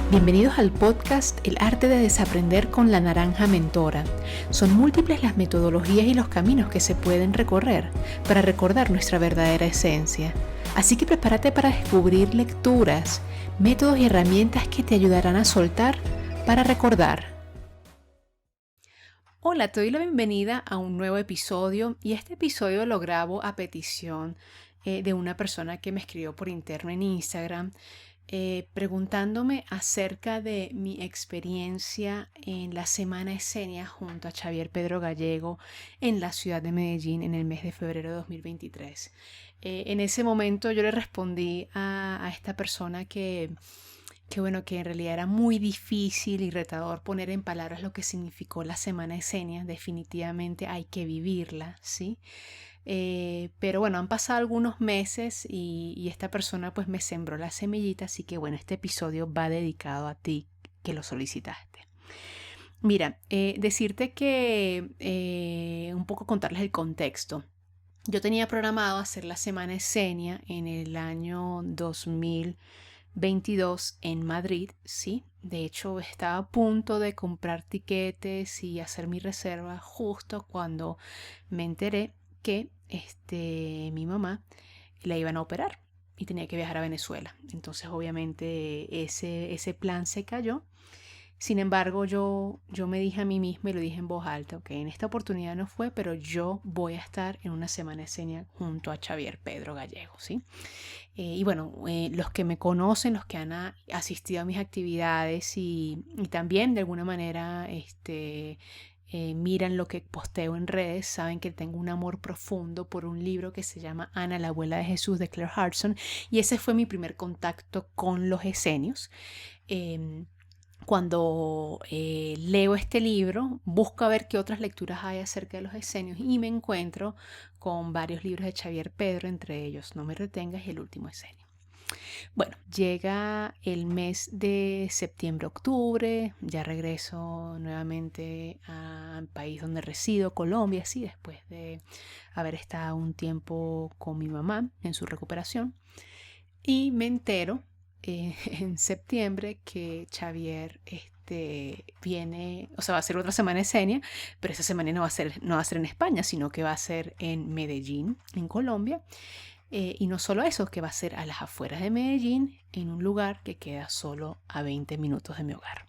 Bienvenidos al podcast El arte de desaprender con la naranja mentora. Son múltiples las metodologías y los caminos que se pueden recorrer para recordar nuestra verdadera esencia. Así que prepárate para descubrir lecturas, métodos y herramientas que te ayudarán a soltar para recordar. Hola, te doy la bienvenida a un nuevo episodio y este episodio lo grabo a petición de una persona que me escribió por interno en Instagram. Preguntándome acerca de mi experiencia en la Semana Escenia junto a Xavier Pedro Gallego en la ciudad de Medellín en el mes de febrero de 2023. En ese momento yo le respondí a esta persona que en realidad era muy difícil y retador poner en palabras lo que significó la Semana Escenia. Definitivamente hay que vivirla, ¿sí? Pero bueno, han pasado algunos meses y esta persona pues me sembró la semillita, así que bueno, este episodio va dedicado a ti que lo solicitaste. Mira, decirte que un poco contarles el contexto. Yo tenía programado hacer la Semana Escenia en el año 2022 en Madrid, ¿sí? De hecho, estaba a punto de comprar tiquetes y hacer mi reserva justo cuando me enteré que mi mamá la iban a operar y tenía que viajar a Venezuela. Entonces, obviamente, ese plan se cayó. Sin embargo, yo me dije a mí misma y lo dije en voz alta, ok, en esta oportunidad no fue, pero yo voy a estar en una Semana Escenia junto a Xavier Pedro Gallego, ¿sí? Y bueno, los que me conocen, los que han asistido a mis actividades y también de alguna manera miran lo que posteo en redes, saben que tengo un amor profundo por un libro que se llama Ana, la abuela de Jesús, de Claire Hartson, y ese fue mi primer contacto con los esenios. Cuando leo este libro, busco a ver qué otras lecturas hay acerca de los esenios y me encuentro con varios libros de Xavier Pedro, entre ellos No me retengas y El último esenio. Bueno, llega el mes de septiembre-octubre, ya regreso nuevamente al país donde resido, Colombia, sí, después de haber estado un tiempo con mi mamá en su recuperación. Y me entero en septiembre que Xavier viene, o sea, va a ser otra Semana Escenia, pero esa semana no va a ser en España, sino que va a ser en Medellín, en Colombia. Y no solo eso, que va a ser a las afueras de Medellín, en un lugar que queda solo a 20 minutos de mi hogar.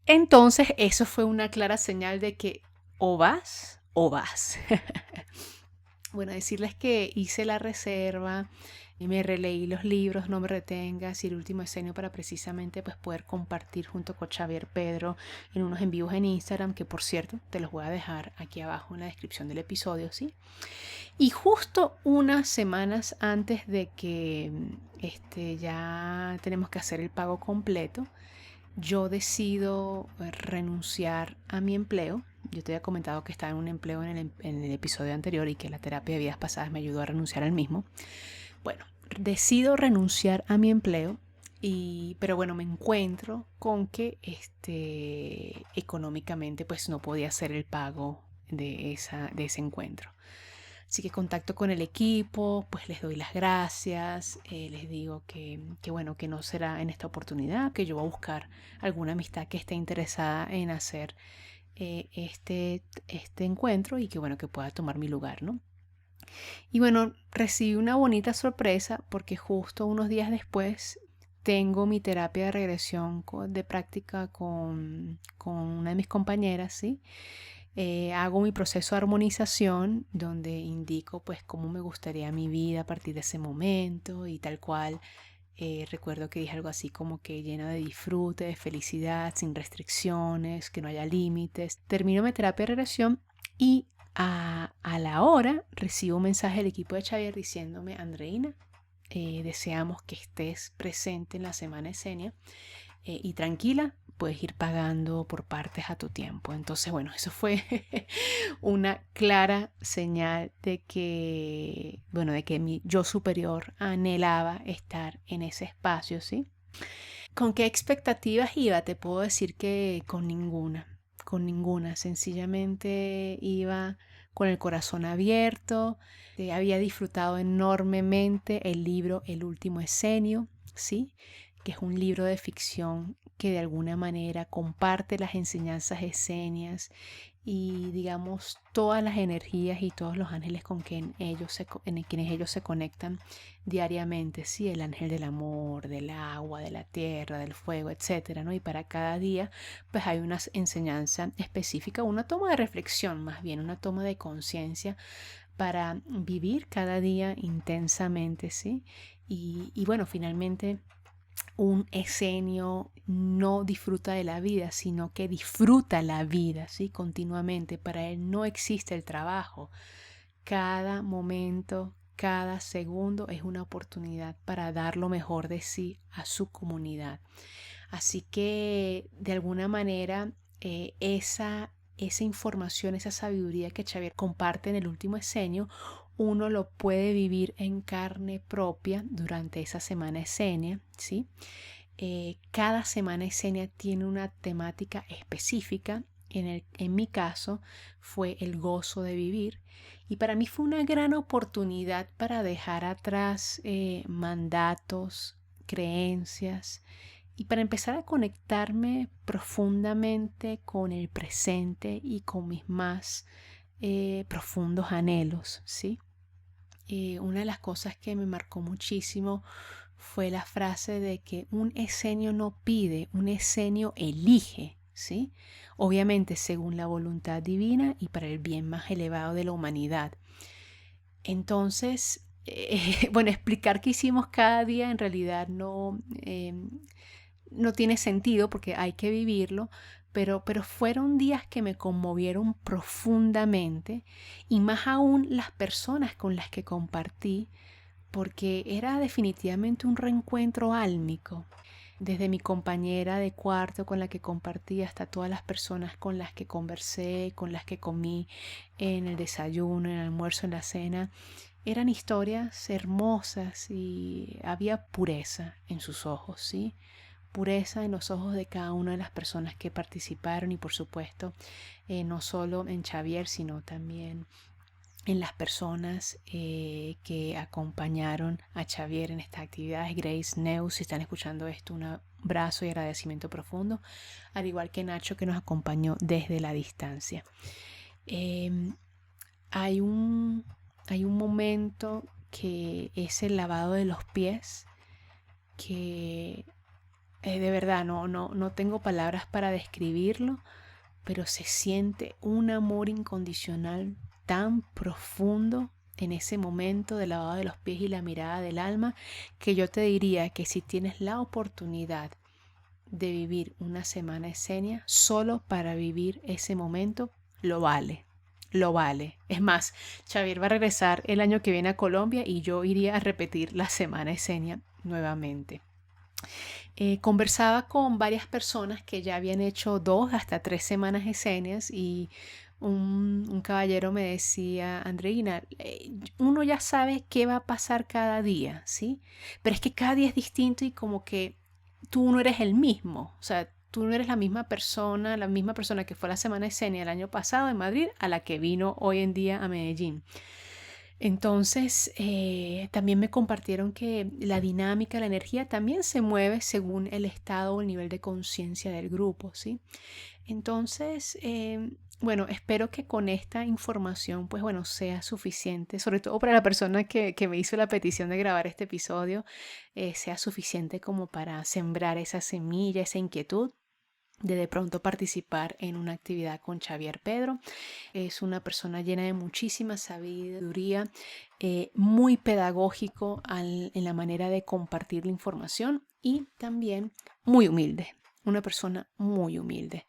Entonces, eso fue una clara señal de que o vas o vas. Bueno, decirles que hice la reserva y me releí los libros No me retengas y El último esenio para precisamente pues poder compartir junto con Xavier Pedro en unos en vivos en Instagram, que por cierto te los voy a dejar aquí abajo en la descripción del episodio, ¿sí? Y justo unas semanas antes de que ya tenemos que hacer el pago completo, yo decido renunciar a mi empleo. Yo te había comentado que estaba en un empleo en el episodio anterior y que la terapia de vidas pasadas me ayudó a renunciar al mismo. Bueno, decido renunciar a mi empleo, pero bueno, me encuentro con que económicamente pues no podía hacer el pago de ese encuentro. Así que contacto con el equipo, pues les doy las gracias, les digo que bueno, que no será en esta oportunidad, que yo voy a buscar alguna amistad que esté interesada en hacer este encuentro y que bueno, que pueda tomar mi lugar, ¿no? Y bueno, recibí una bonita sorpresa porque justo unos días después tengo mi terapia de regresión de práctica con una de mis compañeras, ¿sí? Hago mi proceso de armonización donde indico pues cómo me gustaría mi vida a partir de ese momento y tal cual. Recuerdo que dije algo así como que llena de disfrute, de felicidad, sin restricciones, que no haya límites. Termino mi terapia de regresión y a la hora recibo un mensaje del equipo de Xavier diciéndome: Andreina, deseamos que estés presente en la Semana Escenia y tranquila, puedes ir pagando por partes a tu tiempo. Entonces, bueno, eso fue una clara señal de que, bueno, de que mi yo superior anhelaba estar en ese espacio, ¿sí? ¿Con qué expectativas iba? Te puedo decir que con ninguna. Sencillamente iba con el corazón abierto. Había disfrutado enormemente el libro El último esenio, ¿sí? que es un libro de ficción que de alguna manera comparte las enseñanzas esenias y digamos todas las energías y todos los ángeles con quien en quienes ellos se conectan diariamente, ¿sí? El ángel del amor, del agua, de la tierra, del fuego, etcétera, ¿no? Y para cada día pues hay una enseñanza específica, una toma de reflexión, más bien una toma de conciencia para vivir cada día intensamente, ¿sí? Y bueno, finalmente un esenio no disfruta de la vida, sino que disfruta la vida, ¿sí? Continuamente. Para él no existe el trabajo. Cada momento, cada segundo es una oportunidad para dar lo mejor de sí a su comunidad. Así que de alguna manera esa información, esa sabiduría que Xavier comparte en el último esenio, uno lo puede vivir en carne propia durante esa semana esenia, ¿sí? Cada semana esenia tiene una temática específica. En mi caso fue el gozo de vivir y para mí fue una gran oportunidad para dejar atrás mandatos, creencias y para empezar a conectarme profundamente con el presente y con mis más profundos anhelos, ¿sí? Una de las cosas que me marcó muchísimo fue la frase de que un esenio no pide, un esenio elige, ¿sí? Obviamente según la voluntad divina y para el bien más elevado de la humanidad. Entonces, bueno, explicar qué hicimos cada día en realidad no tiene sentido porque hay que vivirlo, pero fueron días que me conmovieron profundamente y más aún las personas con las que compartí, porque era definitivamente un reencuentro álmico. Desde mi compañera de cuarto con la que compartí hasta todas las personas con las que conversé, con las que comí en el desayuno, en el almuerzo, en la cena, eran historias hermosas y había pureza en sus ojos, ¿sí? Pureza en los ojos de cada una de las personas que participaron y por supuesto no solo en Xavier sino también en las personas que acompañaron a Xavier en estas actividades. Grace, Neus, si están escuchando esto, un abrazo y agradecimiento profundo, al igual que Nacho que nos acompañó desde la distancia. Eh, hay un, hay un momento que es el lavado de los pies que de verdad no tengo palabras para describirlo, pero se siente un amor incondicional tan profundo en ese momento de lavado de los pies y la mirada del alma, que yo te diría que si tienes la oportunidad de vivir una semana esenia solo para vivir ese momento, lo vale. Lo vale. Es más, Xavier va a regresar el año que viene a Colombia y yo iría a repetir la semana esenia nuevamente. Conversaba con varias personas que ya habían hecho 2 hasta 3 semanas esenias y un caballero me decía, Andreina, uno ya sabe qué va a pasar cada día, ¿sí? Pero es que cada día es distinto y como que tú no eres el mismo, o sea, tú no eres la misma persona que fue la semana esenia el año pasado en Madrid a la que vino hoy en día a Medellín. Entonces, también me compartieron que la dinámica, la energía también se mueve según el estado o el nivel de conciencia del grupo, ¿sí? Entonces, bueno, espero que con esta información, pues bueno, sea suficiente, sobre todo para la persona que me hizo la petición de grabar este episodio, sea suficiente como para sembrar esa semilla, esa inquietud de pronto participar en una actividad con Xavier Pedro. Es una persona llena de muchísima sabiduría, muy pedagógico en la manera de compartir la información y también muy humilde, una persona muy humilde.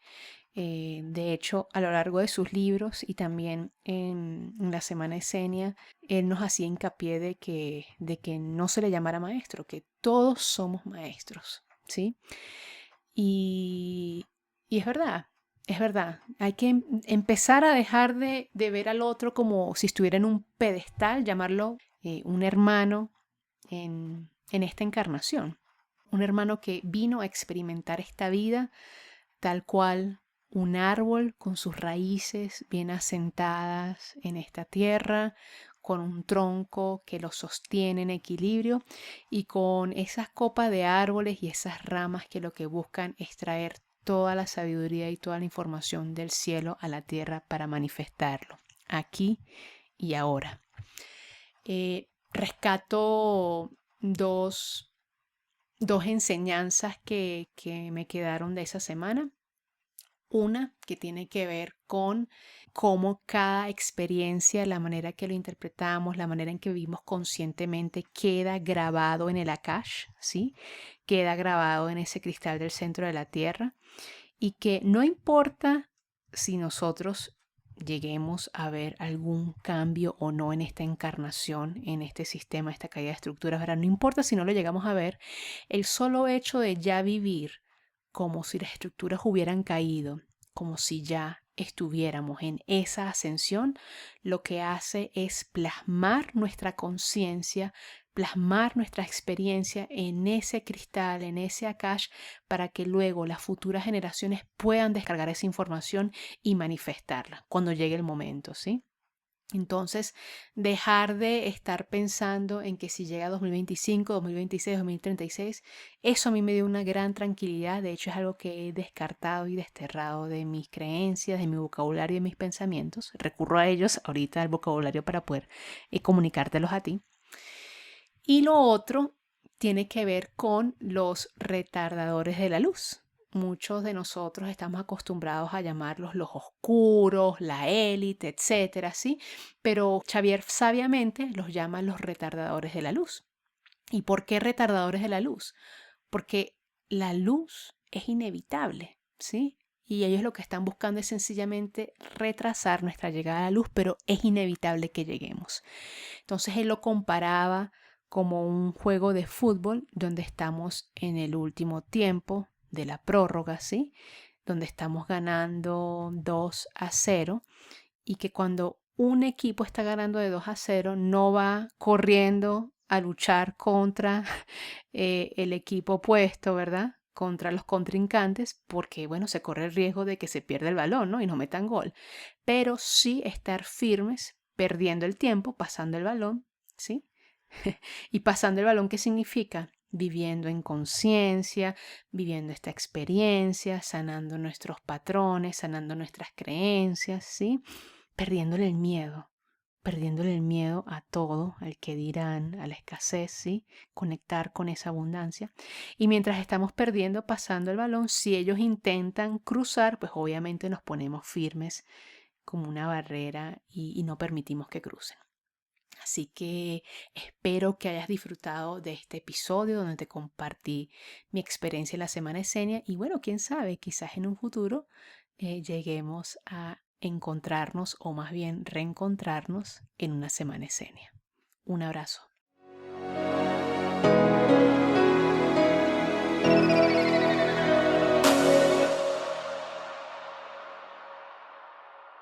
De hecho, a lo largo de sus libros y también en la Semana Esenia, él nos hacía hincapié de que no se le llamara maestro, que todos somos maestros, ¿sí? Y, y es verdad, hay que empezar a dejar de ver al otro como si estuviera en un pedestal, llamarlo un hermano en esta encarnación, un hermano que vino a experimentar esta vida tal cual un árbol con sus raíces bien asentadas en esta tierra, con un tronco que lo sostiene en equilibrio y con esas copas de árboles y esas ramas que lo que buscan es traer toda la sabiduría y toda la información del cielo a la tierra para manifestarlo aquí y ahora. Rescato dos, dos enseñanzas que me quedaron de esa semana. Una que tiene que ver con cómo cada experiencia, la manera que lo interpretamos, la manera en que vivimos conscientemente, queda grabado en el Akash, ¿sí? Queda grabado en ese cristal del centro de la Tierra y que no importa si nosotros lleguemos a ver algún cambio o no en esta encarnación, en este sistema, esta caída de estructuras, ¿verdad? No importa si no lo llegamos a ver, el solo hecho de ya vivir como si las estructuras hubieran caído, como si ya estuviéramos en esa ascensión, lo que hace es plasmar nuestra conciencia, plasmar nuestra experiencia en ese cristal, en ese Akash, para que luego las futuras generaciones puedan descargar esa información y manifestarla cuando llegue el momento, ¿sí? Entonces, dejar de estar pensando en que si llega 2025, 2026, 2036, eso a mí me dio una gran tranquilidad. De hecho, es algo que he descartado y desterrado de mis creencias, de mi vocabulario y de mis pensamientos. Recurro a ellos ahorita al vocabulario para poder comunicártelos a ti. Y lo otro tiene que ver con los retardadores de la luz. Muchos de nosotros estamos acostumbrados a llamarlos los oscuros, la élite, etcétera, ¿sí? Pero Xavier sabiamente los llama los retardadores de la luz. ¿Y por qué retardadores de la luz? Porque la luz es inevitable, ¿sí? Y ellos lo que están buscando es sencillamente retrasar nuestra llegada a la luz, pero es inevitable que lleguemos. Entonces él lo comparaba como un juego de fútbol donde estamos en el último tiempo de la prórroga, ¿sí? Donde estamos ganando 2-0 y que cuando un equipo está ganando de 2-0 no va corriendo a luchar contra el equipo opuesto, ¿verdad? Contra los contrincantes, porque, bueno, se corre el riesgo de que se pierda el balón, ¿no? Y no metan gol. Pero sí estar firmes, perdiendo el tiempo, pasando el balón, ¿sí? Y pasando el balón, ¿qué significa? Viviendo en conciencia, viviendo esta experiencia, sanando nuestros patrones, sanando nuestras creencias, ¿sí? Perdiéndole el miedo a todo, al que dirán, a la escasez, ¿sí? Conectar con esa abundancia. Y mientras estamos perdiendo, pasando el balón, si ellos intentan cruzar, pues obviamente nos ponemos firmes como una barrera y no permitimos que crucen. Así que espero que hayas disfrutado de este episodio donde te compartí mi experiencia en la Semana Esenia y bueno, quién sabe, quizás en un futuro lleguemos a encontrarnos o más bien reencontrarnos en una Semana Esenia. Un abrazo.